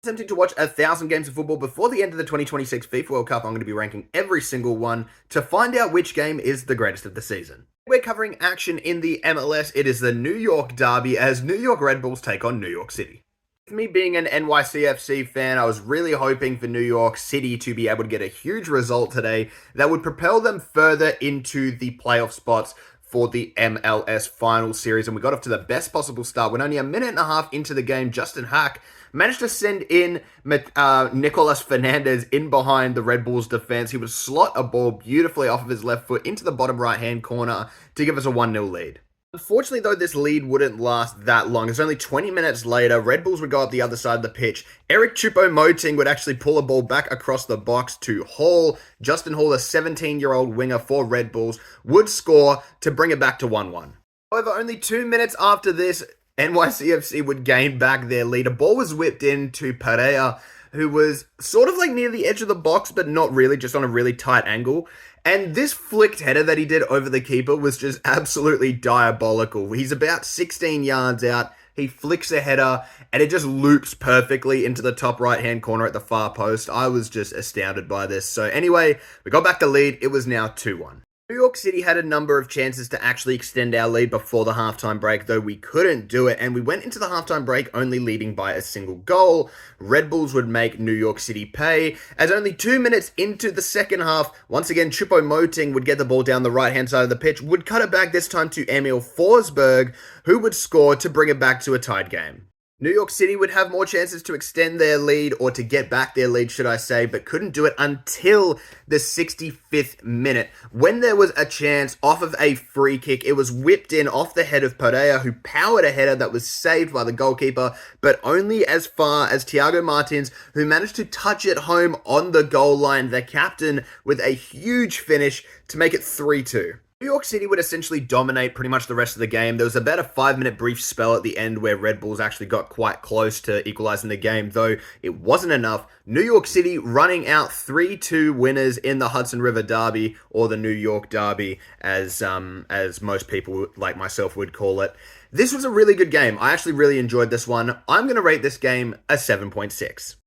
Attempting to watch 1,000 games of football before the end of the 2026 FIFA World Cup. I'm going to be ranking every single one to find out which game is the greatest of the season. We're covering action in the MLS. It is the New York Derby as New York Red Bulls take on New York City. With me being an NYCFC fan, I was really hoping for New York City to be able to get a huge result today that would propel them further into the playoff spots for the MLS final series, and we got off to the best possible start. When only a minute and a half into the game, Justin Hack managed to send in Nicolas Fernandez in behind the Red Bulls defense. He would slot a ball beautifully off of his left foot into the bottom right-hand corner to give us a 1-0 lead. Unfortunately, though, this lead wouldn't last that long. It's only 20 minutes later. Red Bulls would go up the other side of the pitch. Eric Choupo-Moting would actually pull a ball back across the box to Hall. Justin Hall, a 17-year-old winger for Red Bulls, would score to bring it back to 1-1. However, only 2 minutes after this, NYCFC would gain back their lead. A ball was whipped in to Pereira, who was sort of like near the edge of the box, but not really, just on a really tight angle. And this flicked header that he did over the keeper was just absolutely diabolical. He's about 16 yards out. He flicks a header, and it just loops perfectly into the top right-hand corner at the far post. I was just astounded by this. So anyway, we got back the lead. It was now 2-1. New York City had a number of chances to actually extend our lead before the halftime break, though we couldn't do it, and we went into the halftime break only leading by a single goal. Red Bulls would make New York City pay, as only 2 minutes into the second half, once again Choupo-Moting would get the ball down the right-hand side of the pitch, would cut it back this time to Emil Forsberg, who would score to bring it back to a tied game. New York City would have more chances to extend their lead, or to get back their lead, should I say, but couldn't do it until the 65th minute, when there was a chance off of a free kick. It was whipped in off the head of Pereira, who powered a header that was saved by the goalkeeper, but only as far as Thiago Martins, who managed to touch it home on the goal line, the captain, with a huge finish to make it 3-2. New York City would essentially dominate pretty much the rest of the game. There was about a 5-minute brief spell at the end where Red Bulls actually got quite close to equalizing the game, though it wasn't enough. New York City running out 3-2 winners in the Hudson River Derby, or the New York Derby, as most people like myself would call it. This was a really good game. I actually really enjoyed this one. I'm going to rate this game a 7.6.